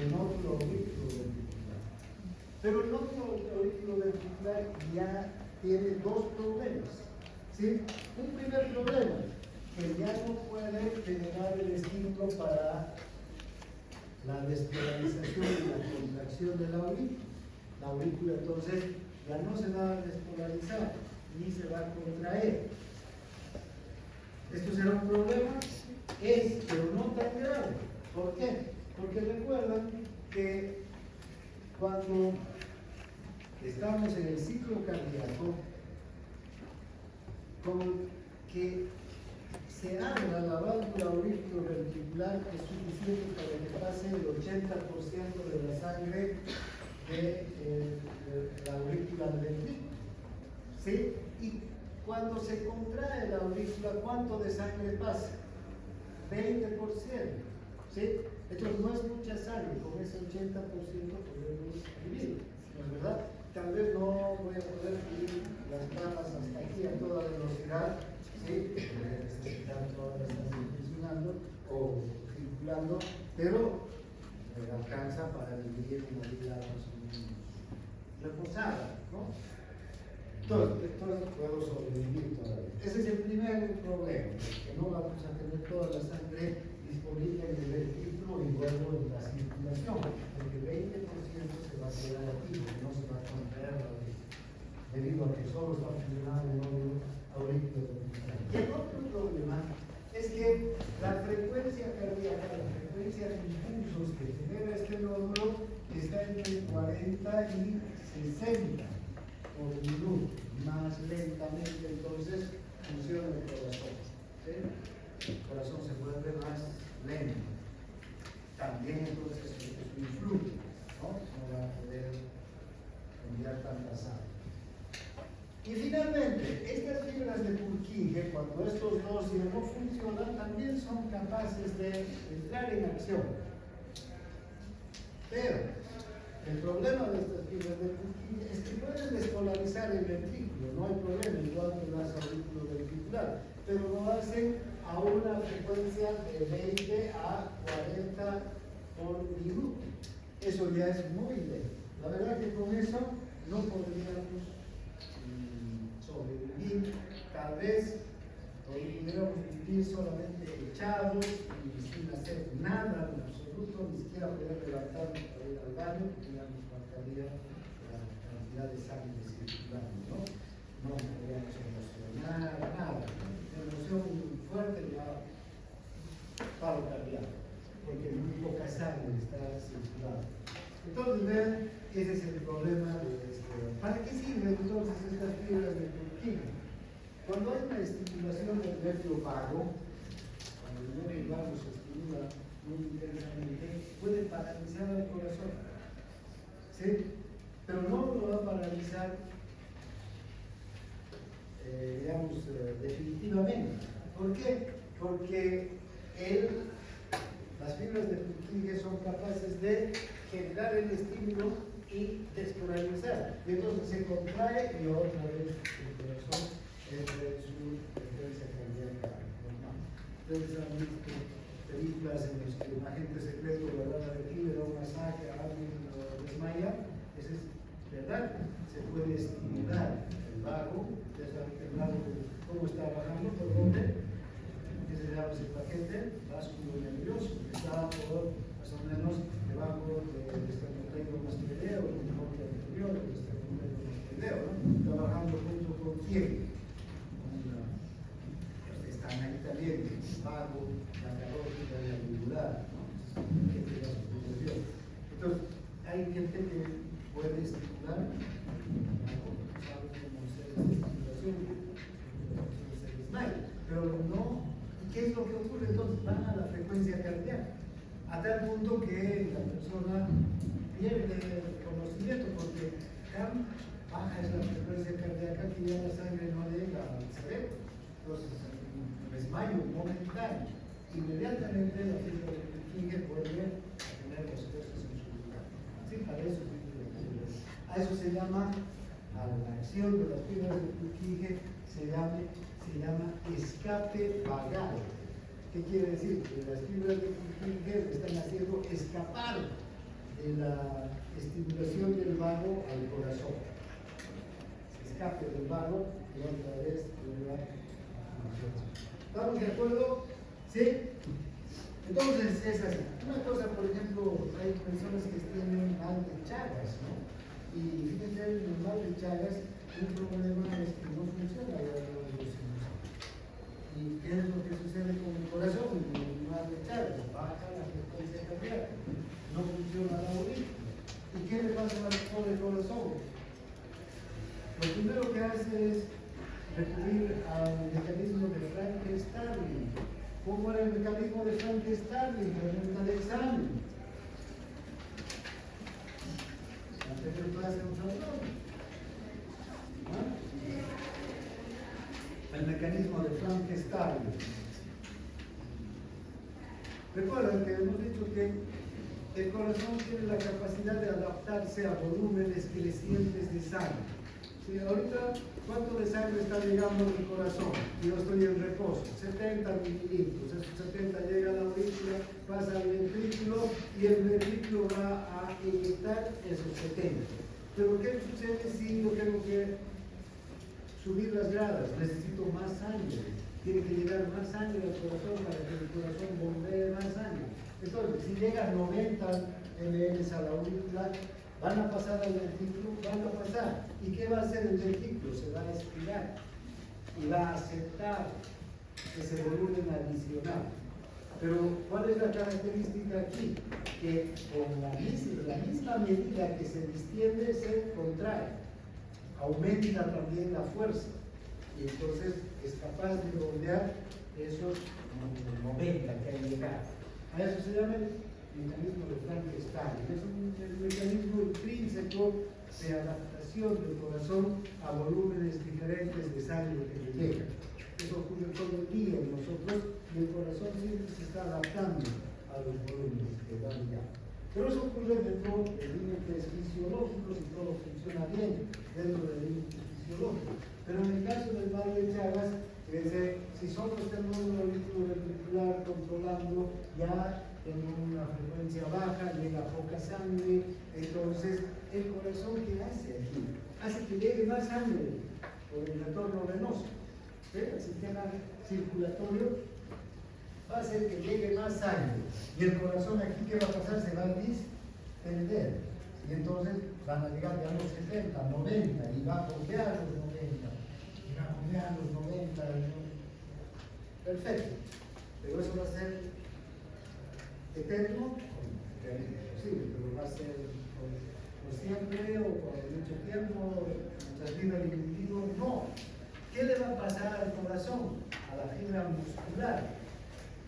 el nódulo aurículo ventricular. Pero el nódulo aurículo ventricular ya tiene dos problemas. ¿Sí? Un primer problema, que ya no puede generar el estímulo para la despolarización y la contracción de la aurícula. La aurícula entonces ya no se va a despolarizar ni se va a contraer. ¿Esto será un problema? Es, pero no tan grave. ¿Por qué? Porque recuerdan que cuando estamos en el ciclo cardíaco, con que se abra la válvula auriculoventricular es suficiente para que pase el 80% de la sangre de la aurícula al ventrículo. ¿Sí? Y cuando se contrae la aurícula, ¿cuánto de sangre pasa? 20%. ¿Sí? Entonces no es mucha sangre, con ese 80% podemos vivir, ¿no es verdad? Tal vez no voy a poder subir las ramas hasta aquí a toda velocidad, ¿sí? Voy a necesitar toda la sangre funcionando o circulando, pero me alcanza para vivir una vida más o menos reposada, ¿no? Entonces puedo sobrevivir todavía. Ese es el primer problema, que no vamos a tener toda la sangre disponible en el ventrículo y luego en la circulación, porque 20% se va a quedar aquí, no se va a contraer la aurícula, debido a que solo está funcionando el nódulo auriculoventricular. Y el otro problema es que la frecuencia cardíaca, la frecuencia de impulsos que genera este nódulo está entre 40 y 60 por minuto. Más lentamente entonces funciona el corazón. ¿Sí? El corazón se vuelve más lento. También entonces eso influye, ¿no? No va a poder enviar tanta sangre. Y finalmente, estas fibras de Purkinje, cuando estos dos ya no funcionan, también son capaces de entrar en acción. Pero el problema de estas fibras de Purkinje es que pueden despolarizar el ventrículo, no hay problema, igual que las auriculoventricular, pero lo hacen a una frecuencia de 20 a 40 por minuto. Eso ya es muy lento. La verdad que con eso no podríamos sobrevivir, tal vez pudiéramos vivir solamente echados y sin hacer nada en absoluto, ni siquiera poder levantarnos para ir al baño, porque ya nos faltaría la cantidad de sangre circulando, ¿no? No podríamos emocionar, nada. La emoción fuerte ya paro cardíaco, porque muy poca sangre está circulando. Entonces, vean, ese es el problema de esto. ¿Para qué sirven entonces estas fibras de Purkinje? Cuando hay una estimulación del nervio vago, cuando el nervio vago se estimula muy intensamente, puede paralizar al corazón. ¿Sí? Pero no lo va a paralizar, definitivamente. ¿Por qué? Porque las fibras de Purkinje son capaces de generar el estímulo y despolarizar. Y entonces se contrae y otra vez el corazón entre su frecuencia cardíaca normal. Ustedes han visto películas en las que un agente secreto le da a le da un masaje a alguien lo desmaya. Eso es verdad. Se puede estimular el vago, ustedes saben que el vago, ¿cómo está bajando? ¿Por dónde? ¿Qué se llama ese paquete? Básculo nervioso, que está por más o menos debajo del esternocleidomastoideo, el corte anterior del esternocleidomastoideo, ¿no? Está bajando junto con quién. Están ahí también, el vago, la carótida y la yugular, ¿no? Entonces, hay gente que puede estimular, sabe cómo hacer esta estimulación, se desmaya, pero no. ¿Y qué es lo que ocurre? Entonces van a la frecuencia cardíaca, a tal punto que la persona pierde el conocimiento, porque tan baja es la frecuencia cardíaca que ya la sangre no llega al cerebro. Entonces, desmayo momentáneo, inmediatamente la fibra de Purkinje vuelve a tener los costos en su lugar. ¿Sí? Para eso a eso se llama, a la acción de las fibras de Purkinje se llama escape vagal. ¿Qué quiere decir? Que las fibras de Purkinje le están haciendo escapar de la estimulación del vago al corazón. Se escape del vago y otra vez vuelva a funcionar. ¿Estamos de acuerdo? ¿Sí? Entonces es así. Una cosa, por ejemplo, hay personas que tienen mal de Chagas, ¿no? Y fíjense, en el mal de Chagas, un problema es que no funciona la revolución. ¿Y qué es lo que sucede con el corazón? En el mal de Chagas, baja la frecuencia cardíaca, no funciona la aurícula. ¿Y qué le pasa al pobre corazón? Lo primero que hace es recurrir al mecanismo de Frank-Starling. ¿Cómo era el mecanismo de Frank-Starling? Pregunta de examen. Antes de clase el mecanismo de Frank-Starling. Recuerden que hemos dicho que el corazón tiene la capacidad de adaptarse a volúmenes crecientes de sangre. ¿Sí? Ahorita, ¿cuánto de sangre está llegando a mi corazón? Yo estoy en reposo, 70 mililitros. Esos 70 llega a la aurícula, pasa al ventrículo y el ventrículo va a inyectar esos 70. Pero ¿qué sucede si yo tengo que subir las gradas? Necesito más sangre. Tiene que llegar más sangre al corazón para que el corazón bombee más sangre. Entonces, si llegan 90 ml a la aurícula, van a pasar al ventrículo, van a pasar. ¿Y qué va a hacer el ventrículo? Se va a estirar y va a aceptar ese volumen adicional. Pero, ¿cuál es la característica aquí? Que con la misma medida que se distiende, se contrae. Aumenta también la fuerza. Y entonces es capaz de bombear esos 90 que hay llegado. A eso se llama el mecanismo de Frank-Starling. Es un mecanismo intrínseco de adaptación del corazón a volúmenes diferentes de sangre que le llegan. Eso ocurre todo el día en nosotros y el corazón siempre se está adaptando a los volúmenes que van ya. Pero eso ocurre dentro de límites fisiológicos y todo funciona bien dentro de límites fisiológicos. Pero en el caso del mal de Chagas, si solo tenemos un auricular ventricular controlando, ya tengo una frecuencia baja, llega poca sangre, entonces el corazón, ¿qué hace aquí? Hace que llegue más sangre por el retorno venoso. El sistema circulatorio va a hacer que llegue más sangre. Y el corazón aquí, ¿qué va a pasar? Se va a distender. Y entonces van a llegar ya a los 70, 90, y va a bombear los 90. Y va a bombear los 90. Perfecto. Pero eso va a ser eterno, posible, pero va a ser por siempre o por mucho tiempo, mientras viva el individuo, no. ¿Qué le va a pasar al corazón? A la fibra muscular.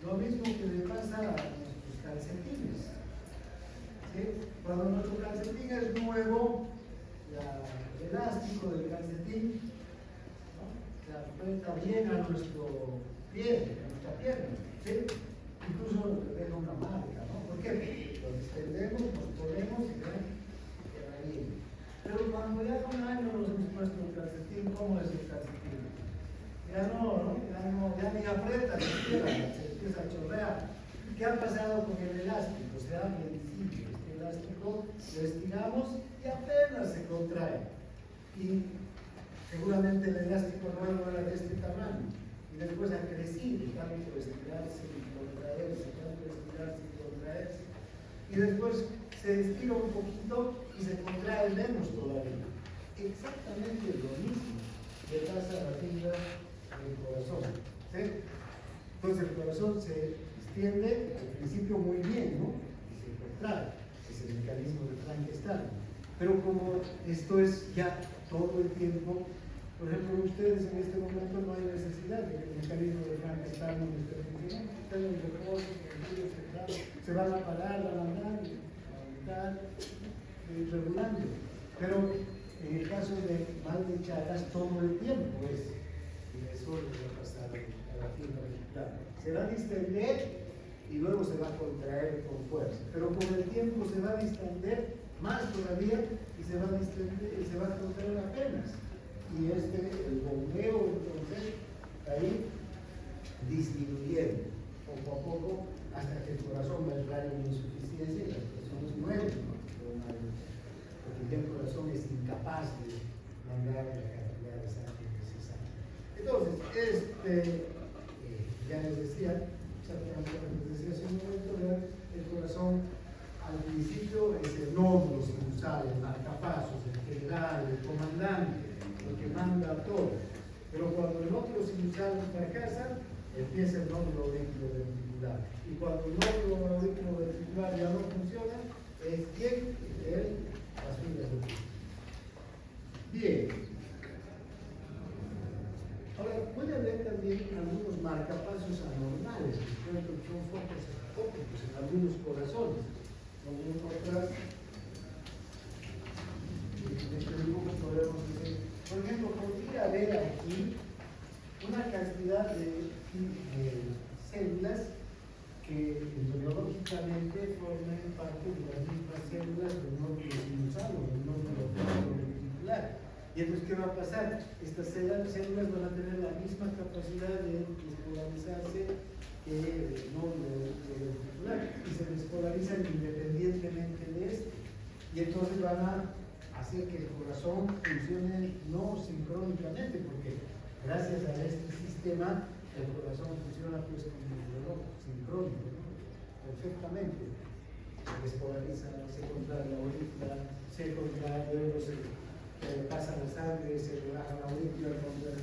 Lo mismo que le pasa a nuestros calcetines. ¿Sí? Cuando nuestro calcetín es nuevo, el elástico del calcetín, ¿no?, se aprieta bien a nuestro pie, a nuestra pierna. ¿Sí? Incluso deja una marca, ¿no? ¿Por qué? Lo distendemos, nos ponemos y queda bien. Pero cuando ya con años nos hemos puesto el calcetín, ¿cómo es el calcetín? Ya ni aprieta, se empieza a chorrear. ¿Qué ha pasado con el elástico? Se ha vencido. Este elástico lo estiramos y apenas se contrae. Y seguramente el elástico nuevo era de este tamaño. Y después ha crecido, tanto estirarse y contraerse, tanto estirarse y contraerse. Y después se estira un poquito y se contrae menos todavía. Exactamente lo mismo le pasa a la fibra del corazón. ¿Sí? Entonces el corazón se extiende al principio muy bien, ¿no? Y se contrae. Es el mecanismo de Frank-Starling. Pero como esto es ya todo el tiempo, por ejemplo, ustedes en este momento no hay necesidad de que el mecanismo de Frank-Starling esté funcionando. Están en reposo, se van a parar, van a andar, regulando. Pero en el caso de mal de Chagas, todo el tiempo es. Y eso le va a pasar a la fibra ventricular. Se va a distender y luego se va a contraer con fuerza. Pero con el tiempo se va a distender más todavía y se va a distender y se va a contraer apenas. Y el bombeo, entonces, ahí disminuyendo poco a poco hasta que el corazón va a entrar en insuficiencia y las personas mueren, ¿no? llevar la cantidad de sangre necesaria. Entonces, ya les decía, exactamente lo que les decía hace un momento, el corazón al principio es el nódulo sinusal, el marcapasos, el general, el comandante, el que manda todo. Pero cuando el nódulo sinusal fracasa, empieza el nódulo auriculoventricular. Y cuando el nódulo auriculoventricular ya no funciona, es quien las fibras del músculo. Bien. Ahora, puede haber también algunos marcapasos anormales, que son focos atópicos en algunos corazones. Vamos a encontrar, en este dibujo podemos decir, por ejemplo, podría haber aquí una cantidad de células que embriológicamente formen parte de las mismas células del nódulo sinusal o del nódulo auricular. Y entonces, ¿qué va a pasar? Estas células van a tener la misma capacidad de despolarizarse que el nódulo auricular y se despolarizan independientemente de esto. Y entonces van a hacer que el corazón funcione no sincrónicamente, porque gracias a este sistema el corazón funciona pues como un reloj sincrónico, ¿no? Perfectamente. Se despolariza, se contrae la aurícula, se contrae, luego se pasa la sangre, se relaja la aurícula, mientras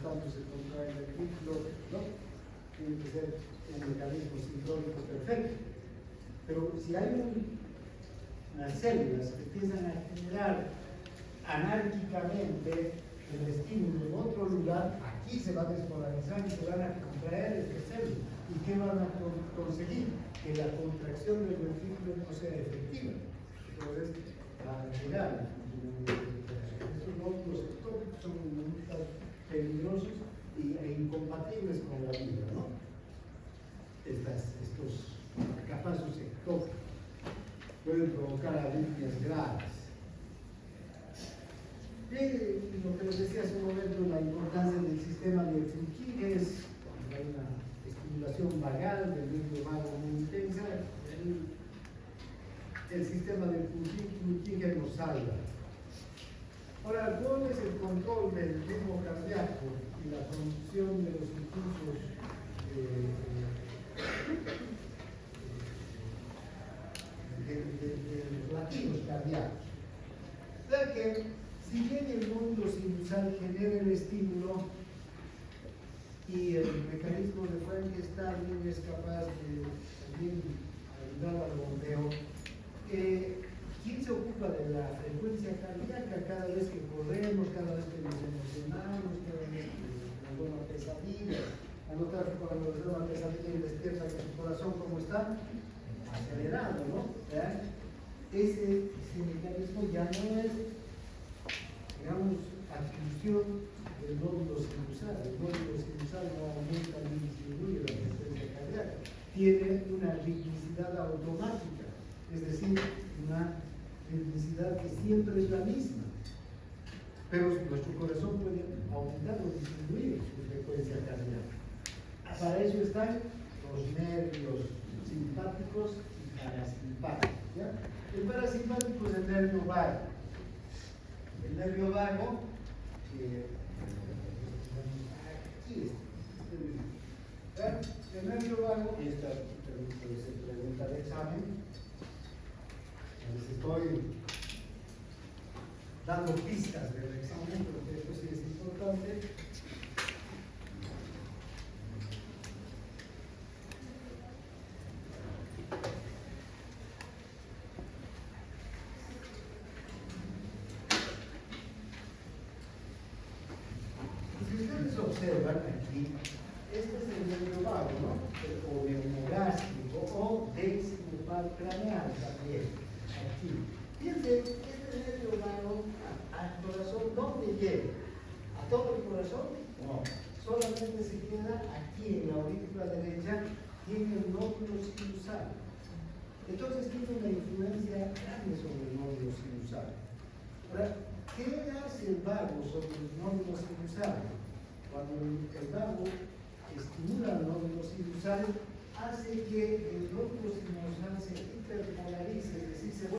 tanto se contrae el ventrículo, ¿no? Tiene que ser un mecanismo sincrónico perfecto. Pero si hay unas células que empiezan a generar anárquicamente el estímulo en otro lugar, aquí se va a despolarizar y se van a contraer estas células. ¿Y qué van a conseguir? Que la contracción del ventrículo no sea efectiva. Entonces, va a llegar. Estos nódulos ectópicos son muy peligrosos e incompatibles con la vida, ¿no? Estos marcapasos ectópicos pueden provocar arritmias graves. Lo que les decía hace un momento, la importancia del sistema de Purkinje es cuando hay una estimulación vagal del nervio vago muy intensa, el sistema de Purkinje nos salva. Ahora, ¿cuál es el control del ritmo cardíaco y la producción de los impulsos de los latidos cardíacos? O sea que, si bien el nódulo sinusal genera el estímulo y el mecanismo de Frankenstein es capaz de también ayudar al bombeo, ¿quién se ocupa de la frecuencia cardíaca cada vez que corremos, cada vez que nos emocionamos, cada vez que nos da una pesadilla? A notar que cuando nos da una pesadilla y despierta que su corazón, ¿cómo está? Acelerado, ¿no? Ese mecanismo ya no es, digamos, atribución del nódulo sinusal. El nódulo sinusal no aumenta ni disminuye la frecuencia cardíaca. Tiene una ritmicidad automática, es decir, una ritmicidad que siempre es la misma. Pero nuestro corazón puede aumentar o disminuir su frecuencia cardíaca. Para eso están los nervios simpáticos y parasimpáticos. ¿Ya? El parasimpático es el nervio vago. El nervio vago, aquí está. El nervio vago, y esta puede ser pregunta de examen. Les estoy dando pistas del examen, porque esto sí es importante. Si ustedes observan aquí, este es el nervio vago, ¿no? O neumogástrico o décimo craneal también. Aquí. Fíjense, este nervio vago al corazón, ¿dónde llega? ¿A todo el corazón? No. Solamente se queda aquí en la aurícula derecha, tiene el nódulo sinusal. Entonces tiene una influencia grande sobre el nódulo sinusal. Ahora, ¿qué hace el vago sobre el nódulo sinusal? Cuando el vago estimula el nódulo sinusal, hace que el nódulo sinusal se hiperpolarice